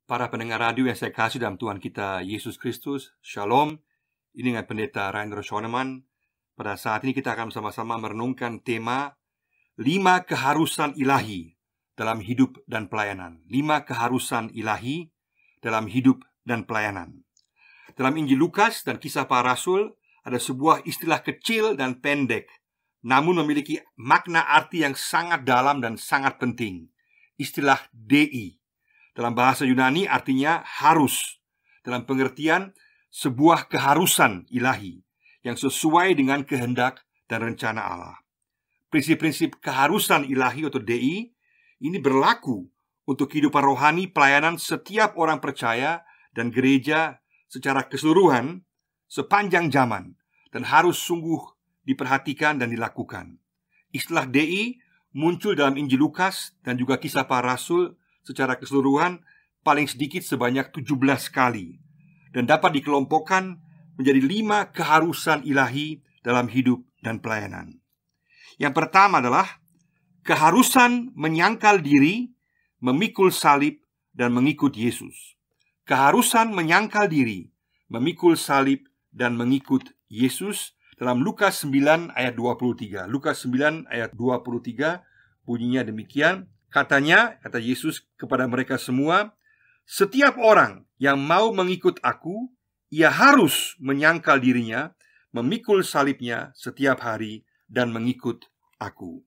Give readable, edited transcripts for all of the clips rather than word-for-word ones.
Para pendengar radio yang saya kasih dalam Tuhan kita Yesus Kristus, Shalom. Ini dengan Pendeta Rainer Schoenemann. Pada saat ini kita akan bersama-sama merenungkan tema 5 keharusan ilahi dalam hidup dan pelayanan. 5 keharusan ilahi dalam hidup dan pelayanan. Dalam Injil Lukas dan Kisah Para Rasul ada sebuah istilah kecil dan pendek, namun memiliki makna arti yang sangat dalam dan sangat penting. Istilah Dei. Dalam bahasa Yunani artinya harus, dalam pengertian sebuah keharusan ilahi yang sesuai dengan kehendak dan rencana Allah. Prinsip-prinsip keharusan ilahi atau Dei ini berlaku untuk kehidupan rohani pelayanan setiap orang percaya dan gereja secara keseluruhan sepanjang zaman, dan harus sungguh diperhatikan dan dilakukan. Istilah Dei muncul dalam Injil Lukas dan juga Kisah Para Rasul secara keseluruhan paling sedikit sebanyak 17 kali, dan dapat dikelompokkan menjadi 5 keharusan ilahi dalam hidup dan pelayanan. Yang pertama adalah keharusan menyangkal diri, memikul salib, dan mengikut Yesus. Keharusan menyangkal diri, memikul salib, dan mengikut Yesus dalam Lukas 9 ayat 23. Lukas 9 ayat 23 bunyinya demikian. Kata Yesus kepada mereka semua, "Setiap orang yang mau mengikut aku, ia harus menyangkal dirinya, memikul salibnya setiap hari, dan mengikut aku."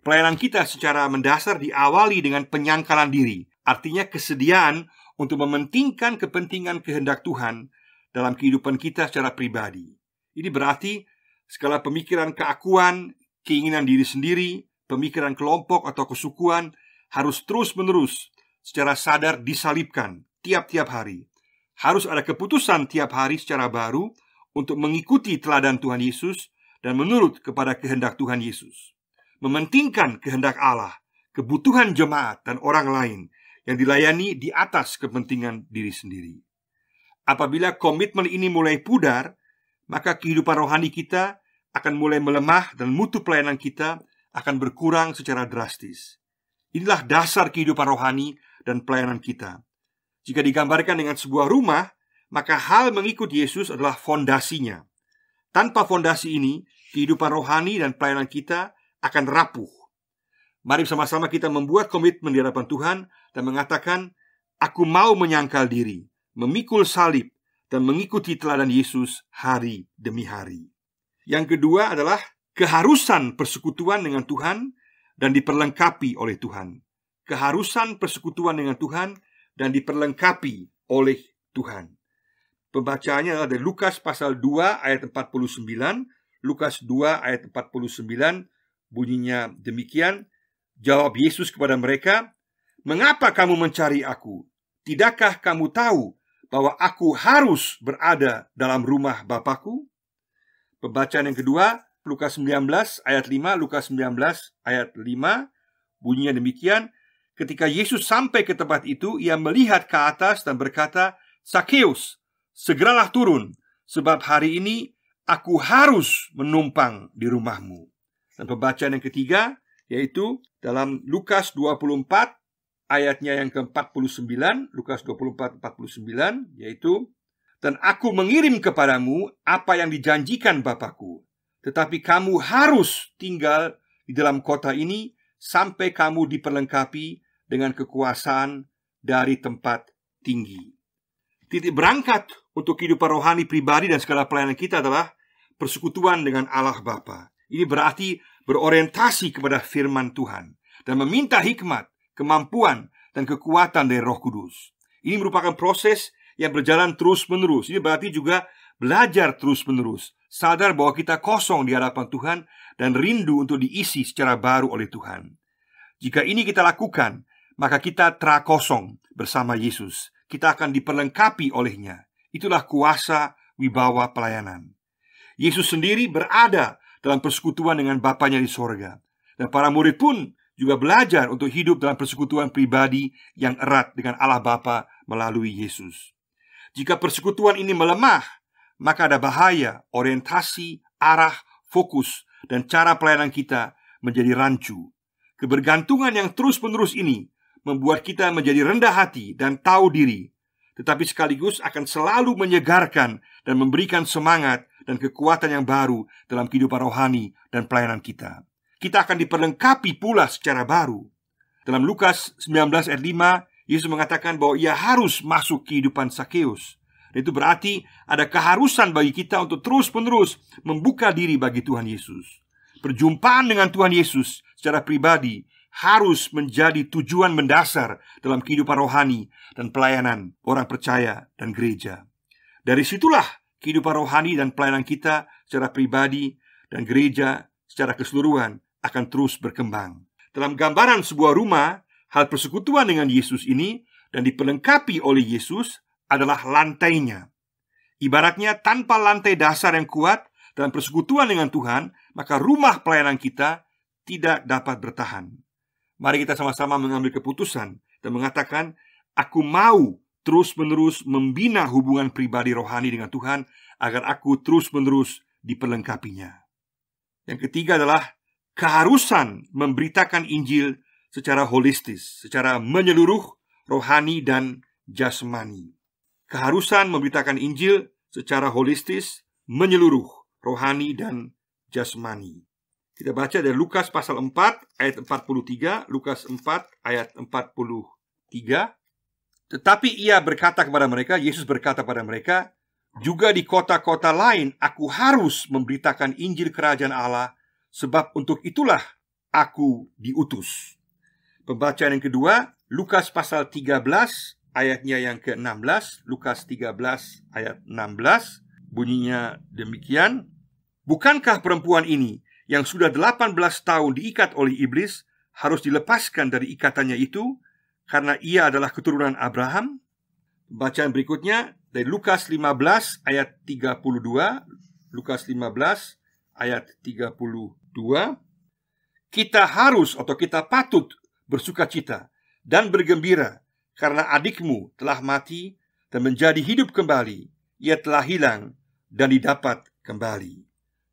Pelayanan kita secara mendasar diawali dengan penyangkalan diri. Artinya kesediaan untuk mementingkan kepentingan kehendak Tuhan dalam kehidupan kita secara pribadi. Ini berarti segala pemikiran keakuan, keinginan diri sendiri, pemikiran kelompok atau kesukuan harus terus-menerus secara sadar disalibkan tiap-tiap hari. Harus ada keputusan tiap hari secara baru untuk mengikuti teladan Tuhan Yesus dan menurut kepada kehendak Tuhan Yesus. Mementingkan kehendak Allah, kebutuhan jemaat dan orang lain yang dilayani di atas kepentingan diri sendiri. Apabila komitmen ini mulai pudar, maka kehidupan rohani kita akan mulai melemah dan mutu pelayanan kita akan berkurang secara drastis. Inilah dasar kehidupan rohani dan pelayanan kita. Jika digambarkan dengan sebuah rumah, maka hal mengikut Yesus adalah fondasinya. Tanpa fondasi ini, kehidupan rohani dan pelayanan kita akan rapuh. Mari bersama-sama kita membuat komitmen di hadapan Tuhan dan mengatakan, "Aku mau menyangkal diri, memikul salib, dan mengikuti teladan Yesus hari demi hari." Yang kedua adalah keharusan persekutuan dengan Tuhan dan diperlengkapi oleh Tuhan. Keharusan persekutuan dengan Tuhan dan diperlengkapi oleh Tuhan. Pembacaannya adalah dari Lukas pasal 2 ayat 49. Lukas 2 ayat 49 bunyinya demikian. Jawab Yesus kepada mereka, "Mengapa kamu mencari aku? Tidakkah kamu tahu bahwa aku harus berada dalam rumah Bapakku?" Pembacaan yang kedua, Lukas 19 ayat 5, Lukas 19 ayat 5 bunyinya demikian. Ketika Yesus sampai ke tempat itu, ia melihat ke atas dan berkata, "Sakeus, segeralah turun, sebab hari ini aku harus menumpang di rumahmu." Dan pembacaan yang ketiga, yaitu dalam Lukas 24 ayatnya yang ke-49, Lukas 24, 49, yaitu, "Dan aku mengirim kepadamu apa yang dijanjikan Bapakku, tetapi kamu harus tinggal di dalam kota ini sampai kamu diperlengkapi dengan kekuasaan dari tempat tinggi." Titik berangkat untuk kehidupan rohani pribadi dan segala pelayanan kita adalah persekutuan dengan Allah Bapa. Ini berarti berorientasi kepada firman Tuhan dan meminta hikmat, kemampuan, dan kekuatan dari Roh Kudus. Ini merupakan proses yang berjalan terus-menerus. Ini berarti juga belajar terus-menerus, sadar bahwa kita kosong di hadapan Tuhan dan rindu untuk diisi secara baru oleh Tuhan. Jika ini kita lakukan, maka kita kosong bersama Yesus. Kita akan diperlengkapi olehnya. Itulah kuasa wibawa pelayanan. Yesus sendiri berada dalam persekutuan dengan Bapanya di sorga. Dan para murid pun juga belajar untuk hidup dalam persekutuan pribadi yang erat dengan Allah Bapa melalui Yesus. Jika persekutuan ini melemah, maka ada bahaya orientasi, arah, fokus, dan cara pelayanan kita menjadi rancu. Kebergantungan yang terus-menerus ini membuat kita menjadi rendah hati dan tahu diri, tetapi sekaligus akan selalu menyegarkan dan memberikan semangat dan kekuatan yang baru dalam kehidupan rohani dan pelayanan kita. Kita akan diperlengkapi pula secara baru. Dalam Lukas 19 ayat 5, Yesus mengatakan bahwa ia harus masuk kehidupan Sakeus. Dan itu berarti ada keharusan bagi kita untuk terus-menerus membuka diri bagi Tuhan Yesus. Perjumpaan dengan Tuhan Yesus secara pribadi harus menjadi tujuan mendasar dalam kehidupan rohani dan pelayanan orang percaya dan gereja. Dari situlah kehidupan rohani dan pelayanan kita secara pribadi dan gereja secara keseluruhan akan terus berkembang. Dalam gambaran sebuah rumah, hal persekutuan dengan Yesus ini dan diperlengkapi oleh Yesus adalah lantainya. Ibaratnya tanpa lantai dasar yang kuat dalam persekutuan dengan Tuhan, maka rumah pelayanan kita tidak dapat bertahan. Mari kita sama-sama mengambil keputusan dan mengatakan, aku mau terus-menerus membina hubungan pribadi rohani dengan Tuhan agar aku terus-menerus diperlengkapinya. Yang ketiga adalah keharusan memberitakan Injil secara holistis, secara menyeluruh, rohani dan jasmani. Keharusan memberitakan Injil secara holistis, menyeluruh, rohani dan jasmani. Kita baca dari Lukas pasal 4 ayat 43, Lukas 4 ayat 43. Tetapi ia berkata kepada mereka, Yesus berkata kepada mereka, juga di kota-kota lain aku harus memberitakan Injil kerajaan Allah, sebab untuk itulah aku diutus. Pembacaan yang kedua, Lukas pasal 13 ayatnya yang ke-16. Lukas 13 ayat 16, bunyinya demikian. Bukankah perempuan ini yang sudah 18 tahun diikat oleh iblis harus dilepaskan dari ikatannya itu, karena ia adalah keturunan Abraham? Bacaan berikutnya dari Lukas 15 ayat 32. Lukas 15 ayat 32. Kita harus atau kita patut bersukacita dan bergembira karena adikmu telah mati dan menjadi hidup kembali. Ia telah hilang dan didapat kembali.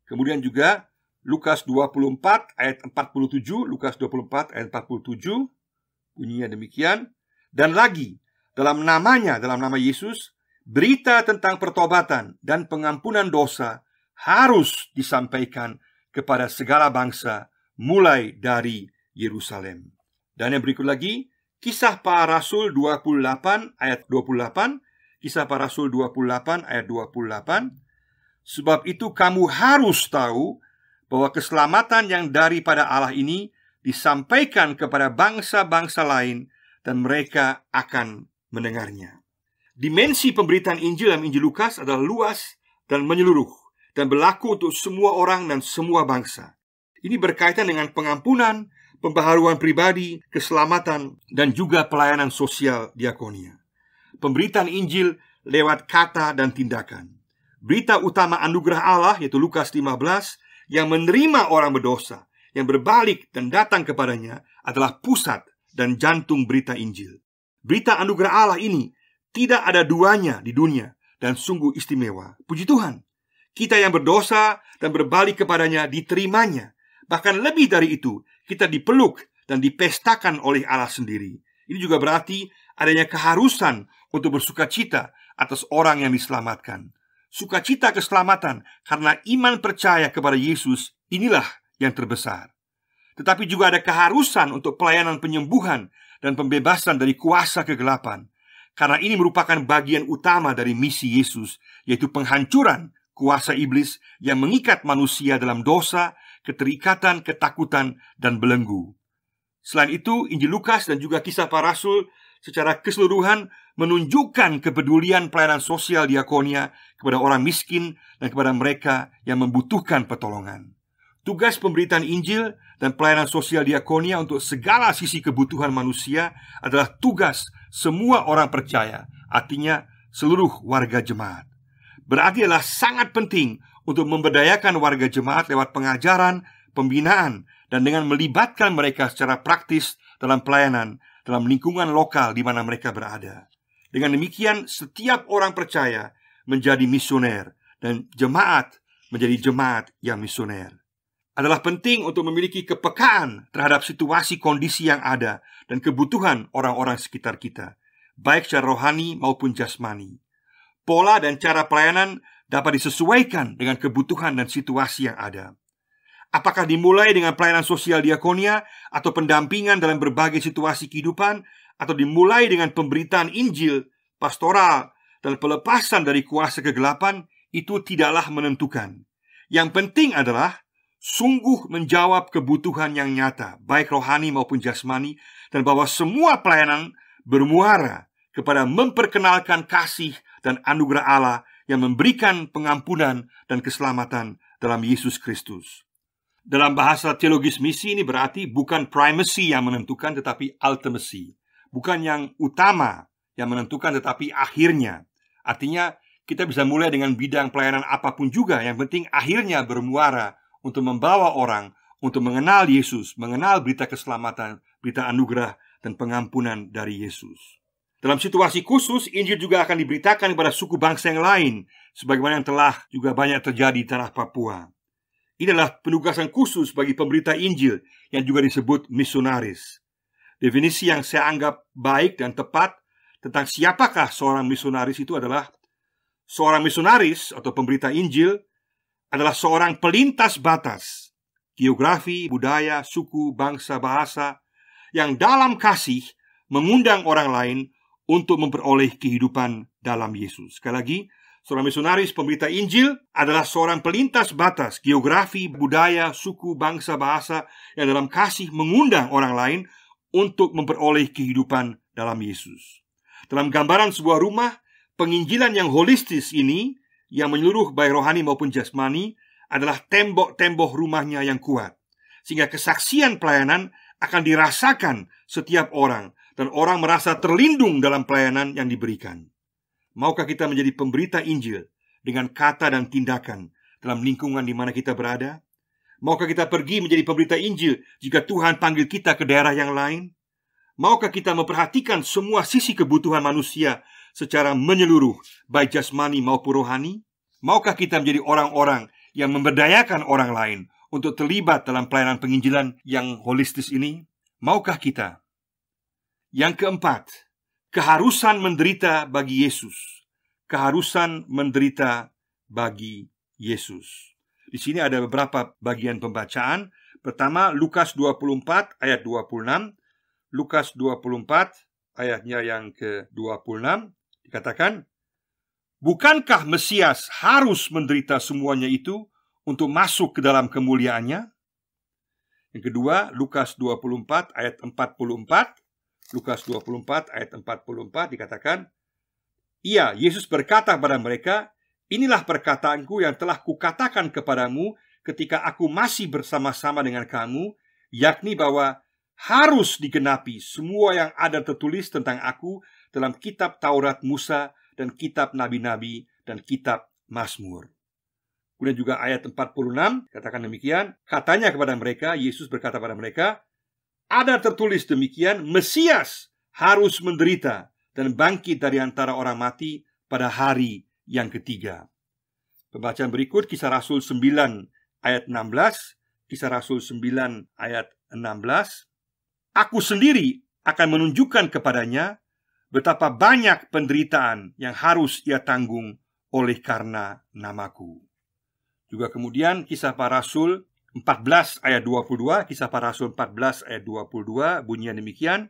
Kemudian juga Lukas 24 ayat 47. Lukas 24 ayat 47, bunyinya demikian. Dan lagi, dalam namanya, dalam nama Yesus, berita tentang pertobatan dan pengampunan dosa harus disampaikan kepada segala bangsa, mulai dari Yerusalem. Dan yang berikut lagi, Kisah Para Rasul 28 ayat 28. Kisah Para Rasul 28 ayat 28. Sebab itu kamu harus tahu bahwa keselamatan yang daripada Allah ini disampaikan kepada bangsa-bangsa lain, dan mereka akan mendengarnya. Dimensi pemberitaan Injil dalam Injil Lukas adalah luas dan menyeluruh, dan berlaku untuk semua orang dan semua bangsa. Ini berkaitan dengan pengampunan, pembaharuan pribadi, keselamatan, dan juga pelayanan sosial diakonia. Pemberitaan Injil lewat kata dan tindakan. Berita utama anugerah Allah, yaitu Lukas 15, yang menerima orang berdosa, yang berbalik dan datang kepadanya, adalah pusat dan jantung berita Injil. Berita anugerah Allah ini tidak ada duanya di dunia, dan sungguh istimewa. Puji Tuhan, kita yang berdosa dan berbalik kepadanya diterimanya. Bahkan lebih dari itu, kita dipeluk dan dipestakan oleh Allah sendiri. Ini juga berarti adanya keharusan untuk bersukacita atas orang yang diselamatkan. Sukacita keselamatan karena iman percaya kepada Yesus, inilah yang terbesar. Tetapi juga ada keharusan untuk pelayanan penyembuhan dan pembebasan dari kuasa kegelapan, karena ini merupakan bagian utama dari misi Yesus, yaitu penghancuran kuasa iblis yang mengikat manusia dalam dosa, keterikatan, ketakutan, dan belenggu. Selain itu, Injil Lukas dan juga Kisah Para Rasul secara keseluruhan menunjukkan kepedulian pelayanan sosial diakonia kepada orang miskin dan kepada mereka yang membutuhkan pertolongan. Tugas pemberitaan Injil dan pelayanan sosial diakonia untuk segala sisi kebutuhan manusia adalah tugas semua orang percaya, artinya seluruh warga jemaat. Berarti adalah sangat penting untuk memberdayakan warga jemaat lewat pengajaran, pembinaan, dan dengan melibatkan mereka secara praktis dalam pelayanan dalam lingkungan lokal di mana mereka berada. Dengan demikian, setiap orang percaya menjadi misioner dan jemaat menjadi jemaat yang misioner. adalah penting untuk memiliki kepekaan terhadap situasi kondisi yang ada dan kebutuhan orang-orang sekitar kita, baik secara rohani maupun jasmani. Pola dan cara pelayanan dapat disesuaikan dengan kebutuhan dan situasi yang ada. Apakah dimulai dengan pelayanan sosial diakonia atau pendampingan dalam berbagai situasi kehidupan, atau dimulai dengan pemberitaan Injil, pastoral, dan pelepasan dari kuasa kegelapan, itu tidaklah menentukan. Yang penting adalah sungguh menjawab kebutuhan yang nyata, baik rohani maupun jasmani, dan bahwa semua pelayanan bermuara kepada memperkenalkan kasih dan anugerah Allah yang memberikan pengampunan dan keselamatan dalam Yesus Kristus. Dalam bahasa teologis misi ini berarti bukan primacy yang menentukan, tetapi ultimacy. Bukan yang utama yang menentukan, tetapi akhirnya. Artinya kita bisa mulai dengan bidang pelayanan apapun juga, yang penting akhirnya bermuara untuk membawa orang untuk mengenal Yesus, mengenal berita keselamatan, berita anugerah dan pengampunan dari Yesus. Dalam situasi khusus, Injil juga akan diberitakan kepada suku bangsa yang lain, sebagaimana yang telah juga banyak terjadi di tanah Papua. Ini adalah penugasan khusus bagi pemberita Injil yang juga disebut misionaris. Definisi yang saya anggap baik dan tepat tentang siapakah seorang misionaris itu adalah seorang misionaris atau pemberita Injil adalah seorang pelintas batas geografi, budaya, suku, bangsa, bahasa yang dalam kasih mengundang orang lain untuk memperoleh kehidupan dalam Yesus. Sekali lagi, seorang misionaris pemberita Injil adalah seorang pelintas batas geografi, budaya, suku, bangsa, bahasa yang dalam kasih mengundang orang lain untuk memperoleh kehidupan dalam Yesus. Dalam gambaran sebuah rumah, penginjilan yang holistis ini, yang menyeluruh baik rohani maupun jasmani, adalah tembok-tembok rumahnya yang kuat, sehingga kesaksian pelayanan akan dirasakan setiap orang, dan orang merasa terlindung dalam pelayanan yang diberikan. Maukah kita menjadi pemberita Injil dengan kata dan tindakan dalam lingkungan di mana kita berada? Maukah kita pergi menjadi pemberita Injil jika Tuhan panggil kita ke daerah yang lain? Maukah kita memperhatikan semua sisi kebutuhan manusia secara menyeluruh, baik jasmani maupun rohani? Maukah kita menjadi orang-orang yang memberdayakan orang lain untuk terlibat dalam pelayanan penginjilan yang holistis ini? Maukah kita? Yang keempat, keharusan menderita bagi Yesus. Keharusan menderita bagi Yesus. Di sini ada beberapa bagian pembacaan. Pertama, Lukas 24 ayat 26. Lukas 24 ayatnya yang ke-26 dikatakan, bukankah Mesias harus menderita semuanya itu untuk masuk ke dalam kemuliaannya? Yang kedua, Lukas 24 ayat 44. Lukas 24 ayat 44 dikatakan, iya, Yesus berkata kepada mereka, inilah perkataanku yang telah kukatakan kepadamu ketika aku masih bersama-sama dengan kamu, yakni bahwa harus digenapi semua yang ada tertulis tentang aku dalam kitab Taurat Musa dan kitab Nabi-Nabi dan kitab Mazmur. Kemudian juga ayat 46 katakan demikian, katanya kepada mereka, Yesus berkata kepada mereka, ada tertulis demikian, Mesias harus menderita dan bangkit dari antara orang mati pada hari yang ketiga. Pembacaan berikut Kisah Rasul 9 ayat 16, Kisah Rasul 9 ayat 16. Aku sendiri akan menunjukkan kepadanya betapa banyak penderitaan yang harus ia tanggung oleh karena namaku. Juga kemudian Kisah Para Rasul 14 ayat 22, Kisah Para Rasul 14 ayat 22 bunyinya demikian,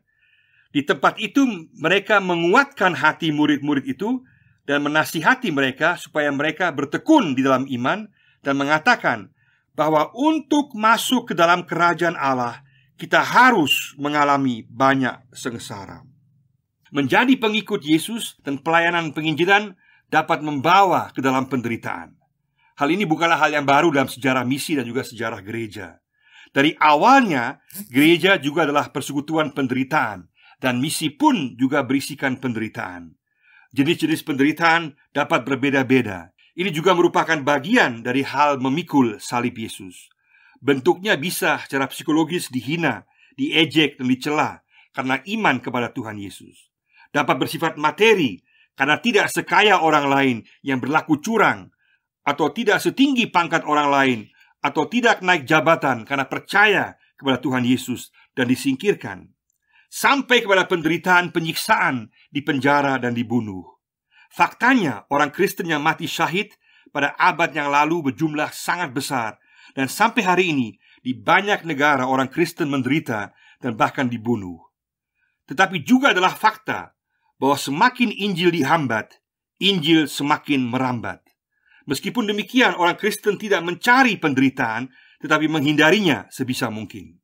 di tempat itu mereka menguatkan hati murid-murid itu dan menasihati mereka supaya mereka bertekun di dalam iman dan mengatakan bahwa untuk masuk ke dalam kerajaan Allah kita harus mengalami banyak sengsara. Menjadi pengikut Yesus dan pelayanan penginjilan dapat membawa ke dalam penderitaan. Hal ini bukanlah hal yang baru dalam sejarah misi dan juga sejarah gereja. Dari awalnya, gereja juga adalah persekutuan penderitaan, dan misi pun juga berisikan penderitaan. Jenis-jenis penderitaan dapat berbeda-beda. Ini juga merupakan bagian dari hal memikul salib Yesus. Bentuknya bisa secara psikologis dihina, diejek dan dicela karena iman kepada Tuhan Yesus. Dapat bersifat materi karena tidak sekaya orang lain yang berlaku curang, atau tidak setinggi pangkat orang lain, atau tidak naik jabatan karena percaya kepada Tuhan Yesus dan disingkirkan, sampai kepada penderitaan penyiksaan di penjara dan dibunuh. Faktanya, orang Kristen yang mati syahid pada abad yang lalu berjumlah sangat besar, dan sampai hari ini di banyak negara orang Kristen menderita dan bahkan dibunuh. Tetapi juga adalah fakta bahwa semakin Injil dihambat, Injil semakin merambat. Meskipun demikian, orang Kristen tidak mencari penderitaan, tetapi menghindarinya sebisa mungkin.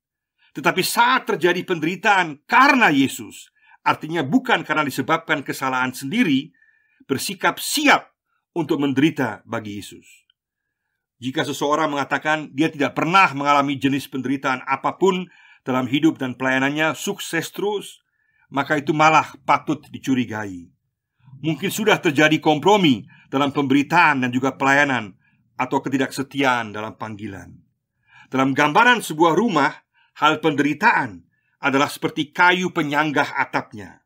Tetapi saat terjadi penderitaan karena Yesus, artinya bukan karena disebabkan kesalahan sendiri, bersikap siap untuk menderita bagi Yesus. Jika seseorang mengatakan dia tidak pernah mengalami jenis penderitaan apapun dalam hidup dan pelayanannya sukses terus, maka itu malah patut dicurigai. Mungkin sudah terjadi kompromi dalam pemberitaan dan juga pelayanan, atau ketidaksetiaan dalam panggilan. Dalam gambaran sebuah rumah, hal penderitaan adalah seperti kayu penyanggah atapnya.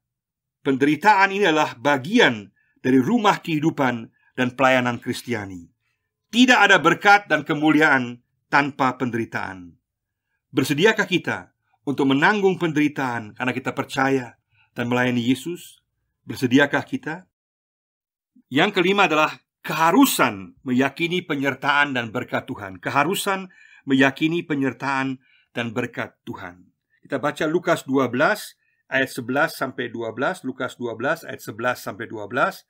Penderitaan ini adalah bagian dari rumah kehidupan dan pelayanan Kristiani. Tidak ada berkat dan kemuliaan tanpa penderitaan. Bersediakah kita untuk menanggung penderitaan karena kita percaya dan melayani Yesus? Bersediakah kita? Yang kelima adalah keharusan meyakini penyertaan dan berkat Tuhan. Keharusan meyakini penyertaan dan berkat Tuhan. Kita baca Lukas 12 ayat 11 sampai 12. Lukas 12 ayat 11 sampai 12.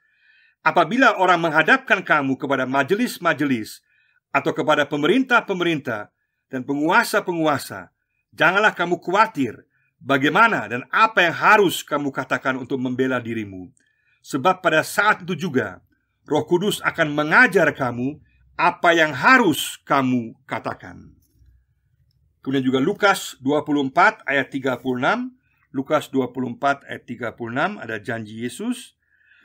Apabila orang menghadapkan kamu kepada majelis-majelis atau kepada pemerintah-pemerintah dan penguasa-penguasa, janganlah kamu khawatir bagaimana dan apa yang harus kamu katakan untuk membela dirimu. Sebab pada saat itu juga Roh Kudus akan mengajar kamu apa yang harus kamu katakan. Kemudian juga Lukas 24 ayat 36. Lukas 24 ayat 36 ada janji Yesus.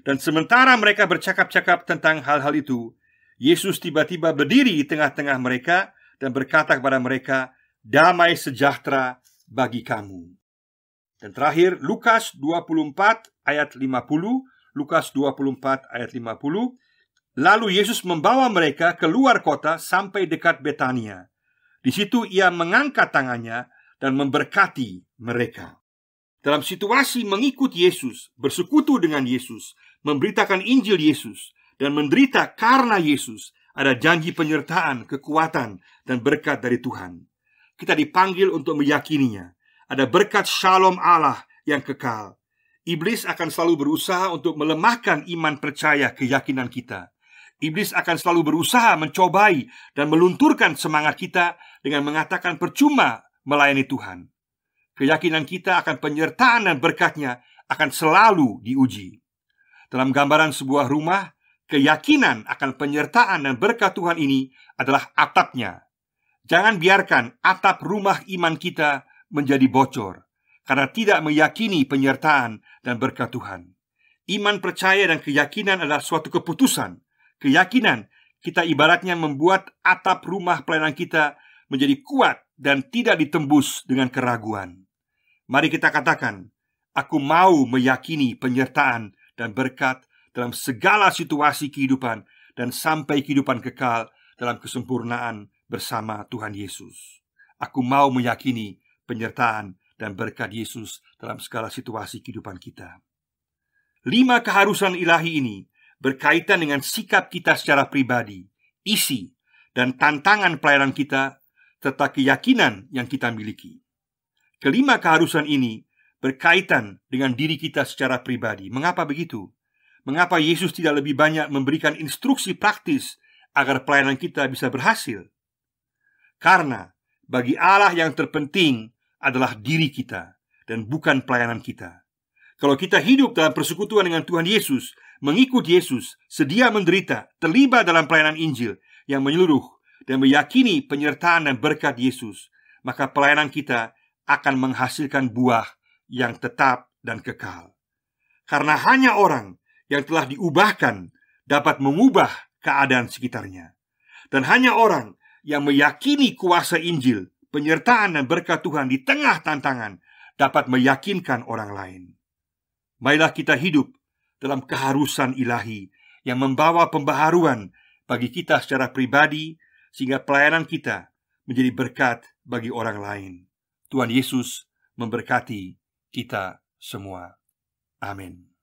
Dan sementara mereka bercakap-cakap tentang hal-hal itu, Yesus tiba-tiba berdiri di tengah-tengah mereka dan berkata kepada mereka, "Damai sejahtera bagi kamu." Dan terakhir Lukas 24 ayat 50. Lukas 24 ayat 50. Lalu Yesus membawa mereka keluar kota sampai dekat Betania. Di situ ia mengangkat tangannya dan memberkati mereka. Dalam situasi mengikut Yesus, bersekutu dengan Yesus, memberitakan Injil Yesus, dan menderita karena Yesus, ada janji penyertaan, kekuatan, dan berkat dari Tuhan. Kita dipanggil untuk meyakininya. Ada berkat shalom Allah yang kekal. Iblis akan selalu berusaha untuk melemahkan iman percaya keyakinan kita. Iblis akan selalu berusaha mencobai dan melunturkan semangat kita dengan mengatakan percuma melayani Tuhan. Keyakinan kita akan penyertaan dan berkatnya akan selalu diuji. Dalam gambaran sebuah rumah, keyakinan akan penyertaan dan berkat Tuhan ini adalah atapnya. Jangan biarkan atap rumah iman kita menjadi bocor karena tidak meyakini penyertaan dan berkat Tuhan. Iman percaya dan keyakinan adalah suatu keputusan. Keyakinan kita ibaratnya membuat atap rumah pelayanan kita menjadi kuat dan tidak ditembus dengan keraguan. Mari kita katakan, aku mau meyakini penyertaan dan berkat dalam segala situasi kehidupan dan sampai kehidupan kekal dalam kesempurnaan bersama Tuhan Yesus. Aku mau meyakini penyertaan dan berkat Yesus dalam segala situasi kehidupan kita. 5 keharusan ilahi ini berkaitan dengan sikap kita secara pribadi, isi, dan tantangan pelayanan kita, serta keyakinan yang kita miliki. Kelima keharusan ini berkaitan dengan diri kita secara pribadi. Mengapa begitu? Mengapa Yesus tidak lebih banyak memberikan instruksi praktis agar pelayanan kita bisa berhasil? Karena bagi Allah yang terpenting adalah diri kita dan bukan pelayanan kita. Kalau kita hidup dalam persekutuan dengan Tuhan Yesus, mengikut Yesus, sedia menderita, terlibat dalam pelayanan Injil yang menyeluruh, dan meyakini penyertaan dan berkat Yesus, maka pelayanan kita akan menghasilkan buah yang tetap dan kekal. Karena hanya orang yang telah diubahkan dapat mengubah keadaan sekitarnya. Dan hanya orang yang meyakini kuasa Injil, penyertaan dan berkat Tuhan di tengah tantangan dapat meyakinkan orang lain. Marilah kita hidup dalam keharusan ilahi yang membawa pembaharuan bagi kita secara pribadi, sehingga pelayanan kita menjadi berkat bagi orang lain. Tuhan Yesus memberkati kita semua. Amin.